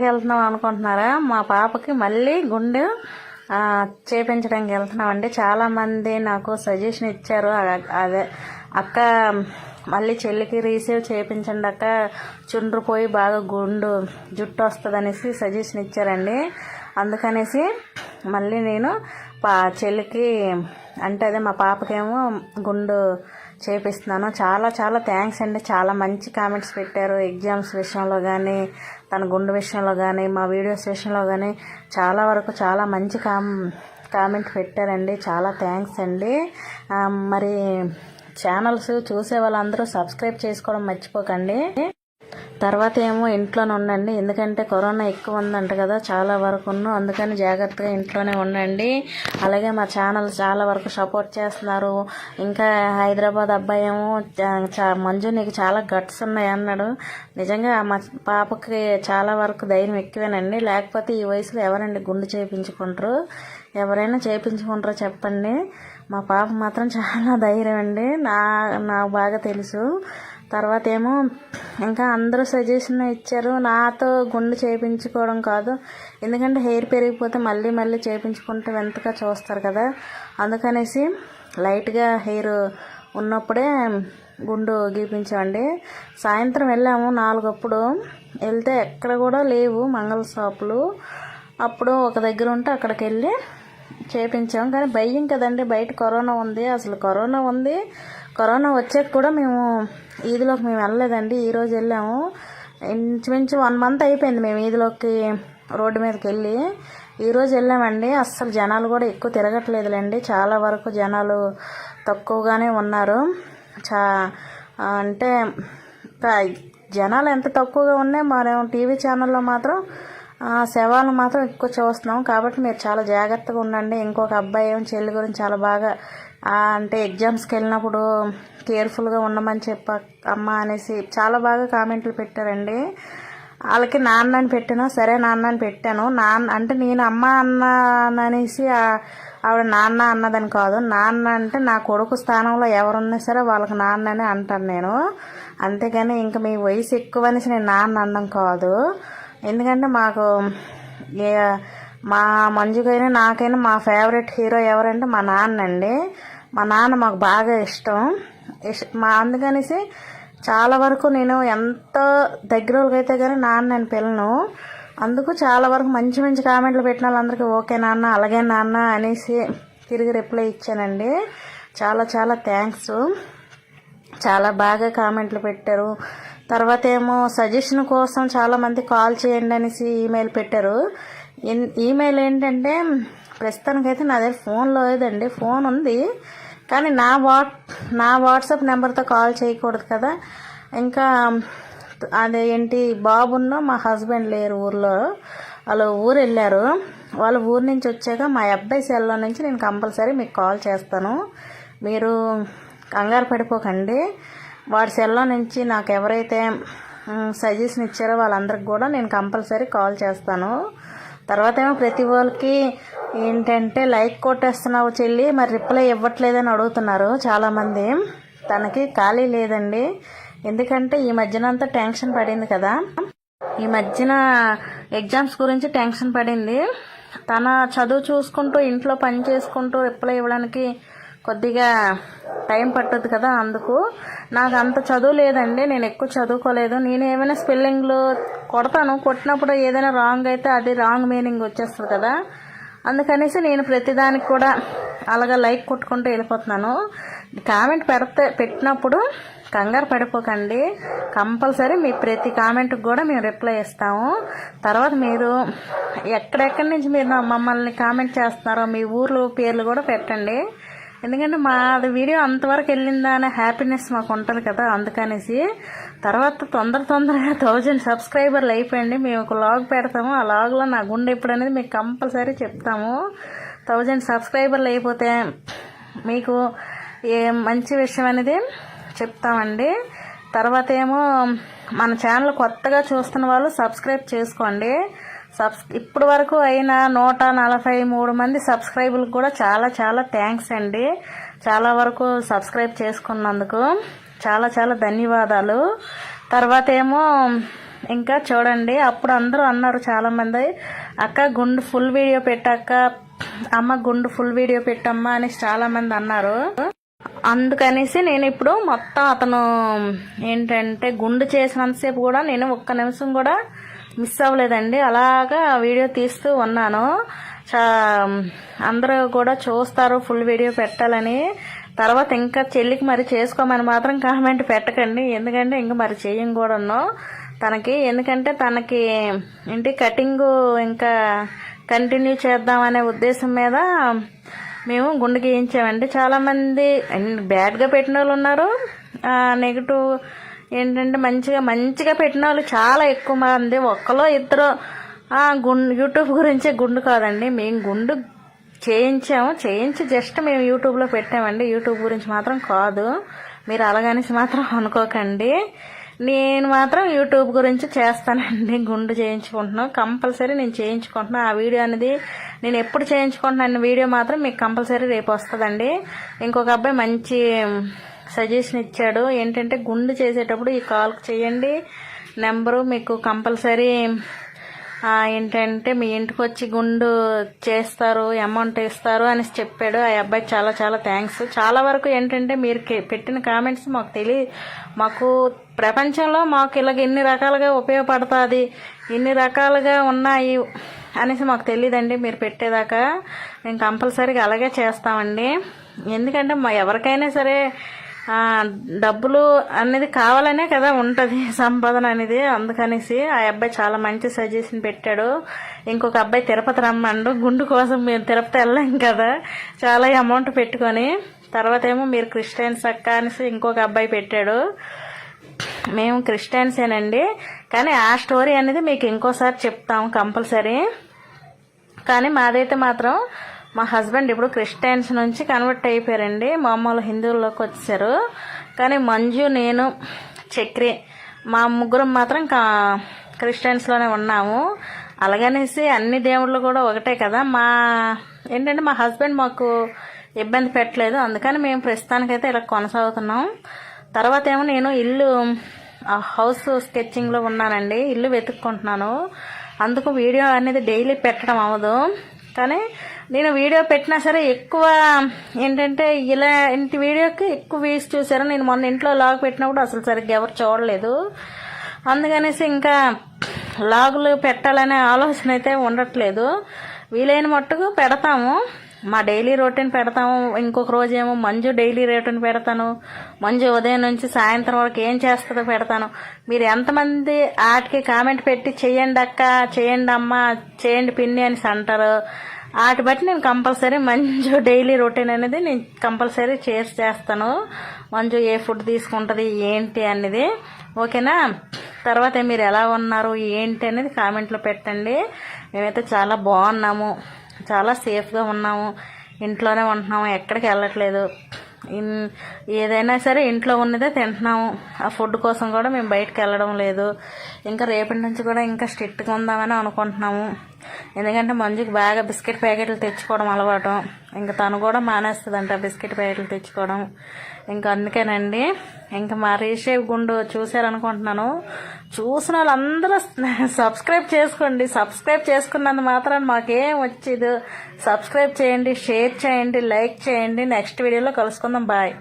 వెళ్తున్నాం అనుకుంటున్నారా? మా పాపకి మళ్ళీ గుండె చేపించడానికి వెళ్తున్నామండి. చాలామంది నాకు సజెషన్ ఇచ్చారు, అదే అక్క మళ్ళీ చెల్లికి రీసేవ్ చేయించండి అక్క, చుండ్రు పోయి బాగా జుట్టు వస్తుంది అనేసి సజెషన్ ఇచ్చారండి. అందుకనేసి మళ్ళీ నేను చెల్లికి అంటే అదే మా పాపకేమో గుండు చేపిస్తున్నాను. చాలా చాలా థ్యాంక్స్ అండి. చాలా మంచి కామెంట్స్ పెట్టారు. ఎగ్జామ్స్ విషయంలో కానీ, తన గుండు విషయంలో కానీ, మా వీడియోస్ విషయంలో కానీ చాలా వరకు చాలా మంచి కామెంట్ పెట్టారండి. చాలా థ్యాంక్స్ అండి. మరి ఛానల్స్ చూసే వాళ్ళందరూ సబ్స్క్రైబ్ చేసుకోవడం మర్చిపోకండి. తర్వాత ఏమో ఇంట్లోనే ఉండండి, ఎందుకంటే కరోనా ఎక్కువ ఉందంట కదా చాలా వరకు, అందుకని జాగ్రత్తగా ఇంట్లోనే ఉండండి. అలాగే మా ఛానల్ చాలా వరకు సపోర్ట్ చేస్తున్నారు. ఇంకా హైదరాబాద్ అబ్బాయి ఏమో మంజు నీకు చాలా గట్స్ ఉన్నాయి అన్నాడు. నిజంగా మా పాపకి చాలా వరకు ధైర్యం ఎక్కువేనండి. లేకపోతే ఈ వయసులో ఎవరండి గుండు చేయించుకుంటారు? ఎవరైనా చేయించుకుంటారో చెప్పండి. మా పాప మాత్రం చాలా ధైర్యం అండి, నాకు బాగా తెలుసు. తర్వాత ఏమో ఇంకా అందరూ సజెషన్ ఇచ్చారు, నాతో గుండు చేయించుకోవడం కాదు, ఎందుకంటే హెయిర్ పెరిగిపోతే మళ్ళీ మళ్ళీ చేయించుకుంటే వింతగా చూస్తారు కదా, అందుకనేసి లైట్గా హెయిర్ ఉన్నప్పుడే గుండు గీపించామండి. సాయంత్రం వెళ్ళాము 4 వెళ్తే ఎక్కడ కూడా లేవు మంగళ షాపులు. అప్పుడు ఒక దగ్గర ఉంటే అక్కడికి వెళ్ళి చేయించాం. కానీ భయం కదండి, బయట కరోనా ఉంది, అసలు కరోనా ఉంది. కరోనా వచ్చాక కూడా మేము ఈదిలోకి వెళ్ళలేదండి. ఈరోజు వెళ్ళాము, ఇంచుమించు 1 month అయిపోయింది మేము ఈదిలోకి రోడ్డు మీదకి వెళ్ళి. ఈరోజు వెళ్ళామండి. అస్సలు జనాలు కూడా ఎక్కువ తిరగట్లేదులేండి, చాలా వరకు జనాలు తక్కువగానే ఉన్నారు. అంటే జనాలు ఎంత తక్కువగా ఉన్నాయి, మనం టీవీ ఛానల్లో మాత్రం శవాలు మాత్రం ఎక్కువ చూస్తున్నాం. కాబట్టి మీరు చాలా జాగ్రత్తగా ఉండండి. ఇంకొక అబ్బాయి ఏమో చెల్లి గురించి చాలా బాగా అంటే ఎగ్జామ్స్కి వెళ్ళినప్పుడు కేర్ఫుల్గా ఉండమని అమ్మ అనేసి చాలా బాగా కామెంట్లు పెట్టారండి. వాళ్ళకి నాన్న అని పెట్టాను, సరే నాన్న అని పెట్టాను. అంటే నేను అమ్మ అన్నాననేసి ఆవిడ నాన్న అన్నదని కాదు. నాన్న అంటే నా కొడుకు స్థానంలో ఎవరున్నా సరే వాళ్ళకి నాన్న అని అంటాను నేను, అంతేగాని ఇంకా మీ వయసు ఎక్కువ అనేసి నేను నాన్న అనడం కాదు. ఎందుకంటే మా మంజుకైనా నాకైనా మా ఫేవరెట్ హీరో ఎవరంటే మా నాన్న అండి. మా నాన్న మాకు బాగా ఇష్టం. అందుకనేసి చాలా వరకు నేను ఎంత దగ్గర వాళ్ళకైతే కానీ నాన్న నేను పిల్లను. అందుకు చాలా వరకు మంచి మంచి కామెంట్లు పెట్టిన వాళ్ళందరికీ ఓకే నాన్న, అలాగే నాన్న అనేసి తిరిగి రిప్లై ఇచ్చానండి. చాలా చాలా థ్యాంక్స్. చాలా బాగా కామెంట్లు పెట్టారు. తర్వాత ఏమో సజెషన్ కోసం చాలామంది కాల్ చేయండి అనేసి ఈమెయిల్ పెట్టారు. ఈమెయిల్ ఏంటంటే ప్రస్తుతానికైతే నా దగ్గర ఫోన్ లేదండి, ఫోన్ ఉంది కానీ నా వాట్సాప్ నెంబర్తో కాల్ చేయకూడదు కదా. ఇంకా అదేంటి బాబున్న మా హస్బెండ్ లేరు ఊర్లో, వాళ్ళు ఊరు వెళ్ళారు. వాళ్ళ ఊరు నుంచి వచ్చాక మా అబ్బాయి సెల్లో నుంచి నేను కంపల్సరీ మీకు కాల్ చేస్తాను, మీరు కంగారు పడిపోకండి. వాడి సెల్లో నుంచి నాకు ఎవరైతే సజెషన్ ఇచ్చారో వాళ్ళందరికి కూడా నేను కంపల్సరీ కాల్ చేస్తాను. తర్వాత ఏమో ప్రతి వాళ్ళకి ఏంటంటే లైక్ కొట్టేస్తున్నావు చెల్లి, మరి రిప్లై ఇవ్వట్లేదని అడుగుతున్నారు చాలామంది. తనకి ఖాళీ లేదండి, ఎందుకంటే ఈ మధ్యన అంతా టెన్షన్ పడింది కదా, ఈ మధ్యన ఎగ్జామ్స్ గురించి టెన్షన్ పడింది. తన చదువు చూసుకుంటూ ఇంట్లో పని చేసుకుంటూ రిప్లై ఇవ్వడానికి కొద్దిగా టైం పట్టుద్ది కదా, అందుకు. నాకు అంత చదువు లేదండి, నేను ఎక్కువ చదువుకోలేదు. నేను ఏమైనా స్పెల్లింగ్లు కొడతాను, కొట్టినప్పుడు ఏదైనా రాంగ్ అయితే అది రాంగ్ మీనింగ్ వచ్చేస్తుంది కదా, అందుకనేసి నేను ప్రతిదానికి కూడా అలాగా లైక్ కొట్టుకుంటూ వెళ్ళిపోతున్నాను. కామెంట్ పెట్టినప్పుడు కంగారు పడిపోకండి, కంపల్సరీ మీ ప్రతి కామెంట్కి కూడా మేము రిప్లై ఇస్తాము. తర్వాత మీరు ఎక్కడెక్కడి నుంచి మీరు మమ్మల్ని కామెంట్ చేస్తున్నారో మీ ఊర్లు పేర్లు కూడా పెట్టండి, ఎందుకంటే మాది వీడియో అంతవరకు వెళ్ళిందా అనే హ్యాపీనెస్ మాకు ఉంటుంది కదా, అందుకనేసి. తర్వాత తొందరగా 1000 సబ్స్క్రైబర్లు అయిపోయింది, మేము ఒక లాగ్ పెడతాము, ఆ లాగ్లో నా గుండె ఎప్పుడు అనేది మీకు కంపల్సరీ చెప్తాము. 1000 సబ్స్క్రైబర్లు అయిపోతే మీకు ఏ మంచి విషయం అనేది చెప్తామండి. తర్వాత ఏమో మన ఛానల్ కొత్తగా చూస్తున్న వాళ్ళు సబ్స్క్రైబ్ చేసుకోండి. ఇప్పటి వరకు అయిన 143 మంది సబ్స్క్రైబర్లకు కూడా చాలా చాలా థ్యాంక్స్ అండి. చాలా వరకు సబ్స్క్రైబ్ చేసుకున్నందుకు చాలా చాలా ధన్యవాదాలు. తర్వాత ఏమో ఇంకా చూడండి, అప్పుడు అందరూ అన్నారు చాలామంది, అక్క గుండు ఫుల్ వీడియో పెట్టాక, అమ్మ గుండు ఫుల్ వీడియో పెట్టమ్మా అని చాలామంది అన్నారు. అందుకనేసి నేను ఇప్పుడు మొత్తం అతను ఏంటంటే గుండు చేసినంతసేపు కూడా నేను ఒక్క నిమిషం కూడా మిస్ అవ్వలేదండి. అలాగా వీడియో తీస్తూ ఉన్నాను. అందరూ కూడా చూస్తారు ఫుల్ వీడియో పెట్టాలని. తర్వాత ఇంకా చెల్లికి మరి చేసుకోమని మాత్రం కామెంట్ పెట్టకండి, ఎందుకంటే ఇంకా మరి చేయం కూడాను తనకి. ఎందుకంటే తనకి ఇంటి కటింగ్ ఇంకా కంటిన్యూ చేద్దామనే ఉద్దేశం మీద మేము గుండు గీయించామండి. చాలామంది బ్యాడ్గా పెట్టిన వాళ్ళు ఉన్నారు, నెగిటివ్ ఏంటంటే మంచిగా పెట్టిన వాళ్ళు చాలా ఎక్కువ మంది. ఒక్కలో ఇద్దరు యూట్యూబ్ గురించే గుండు కాదండి, మేము గుండు చేయించి జస్ట్ మేము యూట్యూబ్లో పెట్టామండి. యూట్యూబ్ గురించి మాత్రం కాదు, మీరు అలాగనేసి మాత్రం అనుకోకండి. నేను మాత్రం యూట్యూబ్ గురించి చేస్తానండి. గుండు చేయించుకుంటున్నాను, కంపల్సరీ నేను చేయించుకుంటున్నాను. ఆ వీడియో అనేది నేను ఎప్పుడు చేయించుకుంటున్నాను వీడియో మాత్రం మీకు కంపల్సరీ రేపు వస్తుందండి. ఇంకొక అబ్బాయి మంచి సజెషన్ ఇచ్చాడు, ఏంటంటే గుండు చేసేటప్పుడు ఈ కాల్కి చేయండి నెంబరు మీకు కంపల్సరీ ఏంటంటే మీ ఇంటికి వచ్చి గుండు చేస్తారు, అమౌంట్ ఇస్తారు అని చెప్పాడు. ఆ అబ్బాయికి చాలా చాలా థ్యాంక్స్. చాలా వరకు ఏంటంటే మీరు పెట్టిన కామెంట్స్ మాకు ప్రపంచంలో మాకు ఇలాగ ఎన్ని రకాలుగా ఉపయోగపడుతుంది, ఎన్ని రకాలుగా ఉన్నాయి అనేసి మాకు తెలియదండి. మీరు పెట్టేదాకా మేము కంపల్సరీగా అలాగే చేస్తామండి. ఎందుకంటే ఎవరికైనా సరే డబ్బులు అనేది కావాలనే కదా ఉంటుంది సంపాదన అనేది. అందుకనేసి ఆ అబ్బాయి చాలా మంచి సజెషన్ పెట్టాడు. ఇంకొక అబ్బాయి తిరుపతి రమ్మండు, గుండు కోసం మేము తిరుపతి వెళ్ళాం కదా చాలా అమౌంట్ పెట్టుకొని. తర్వాత ఏమో మీరు క్రిస్టియన్స్ అక్క అనేసి ఇంకొక అబ్బాయి పెట్టాడు. మేము క్రిస్టియన్సేనండి, కానీ ఆ స్టోరీ అనేది మీకు ఇంకోసారి చెప్తాము కంపల్సరీ. కానీ మాదైతే మాత్రం మా హస్బెండ్ ఇప్పుడు క్రిస్టియన్స్ నుంచి కన్వర్ట్ అయిపోయారండి, మామూలు హిందువుల్లోకి వచ్చారు. కానీ మంజు, నేను, చక్రి మా ముగ్గురం మాత్రం క్రిస్టియన్స్లోనే ఉన్నాము. అలాగనేసి అన్ని దేవుళ్ళు కూడా ఒకటే కదా. ఏంటంటే మా హస్బెండ్ మాకు ఇబ్బంది పెట్టలేదు, అందుకని మేము ప్రస్తుతానికైతే ఇలా కొనసాగుతున్నాం. తర్వాత ఏమో నేను హౌస్ స్కెచ్చింగ్లో ఉన్నానండి, ఇల్లు వెతుక్కుంటున్నాను. అందుకు వీడియో అనేది డైలీ పెట్టడం అవ్వదు. కానీ నేను వీడియో పెట్టినా సరే ఎక్కువ ఏంటంటే ఇంటి వీడియోకి ఎక్కువ వ్యూస్ చూసారు. నేను మొన్న ఇంట్లో లాగ్ పెట్టినప్పుడు అసలు సరిగ్గా ఎవరు చూడలేదు. అందుకనేసి ఇంకా లాగులు పెట్టాలనే ఆలోచన అయితే ఉండట్లేదు. వీలైన మట్టుకు పెడతాము, మా డైలీ రొటీన్ పెడతాము. ఇంకొక రోజు ఏమో మంజు డైలీ రొటీన్ పెడతాను. మంజు ఉదయం నుంచి సాయంత్రం వరకు ఏం చేస్తుందో పెడతాను. మీరు ఎంతమంది వాటికి కామెంట్ పెట్టి చేయండి అక్క, చేయండి అమ్మ, చేయండి పిన్ని అని అంటారు. వాటి బట్టి నేను కంపల్సరీ మంజు డైలీ రొటీన్ అనేది నేను కంపల్సరీ చేస్తాను. మంజు ఏ ఫుడ్ తీసుకుంటుంది ఏంటి అనేది, ఓకేనా. తర్వాత మీరు ఎలా ఉన్నారు ఏంటి అనేది కామెంట్లో పెట్టండి. మేమైతే చాలా బాగున్నాము, చాలా సేఫ్గా ఉన్నాము, ఇంట్లోనే ఉంటున్నాము, ఎక్కడికి వెళ్ళట్లేదు. ఏదైనా సరే ఇంట్లో ఉన్నదే తింటున్నాము. ఆ ఫుడ్ కోసం కూడా మేము బయటకు వెళ్ళడం లేదు. ఇంకా రేపటి నుంచి కూడా ఇంకా స్ట్రిక్ట్గా ఉందామని అనుకుంటున్నాము. ఎందుకంటే మంజుకి బాగా బిస్కెట్ ప్యాకెట్లు తెచ్చుకోవడం అలవాటు. ఇంకా తను కూడా మానేస్తుందంట బిస్కెట్ ప్యాకెట్లు తెచ్చుకోవడం. ఇంకా అందుకేనండి. ఇంకా మా రీషేప్ గుండు చూసారనుకుంటున్నాను. చూసిన వాళ్ళందరూ సబ్స్క్రైబ్ చేసుకోండి. సబ్స్క్రైబ్ చేసుకున్నందు మాత్రం మాకేం వచ్చేది. సబ్స్క్రైబ్ చేయండి, షేర్ చేయండి, లైక్ చేయండి. నెక్స్ట్ వీడియోలో కలుసుకుందాం. బాయ్.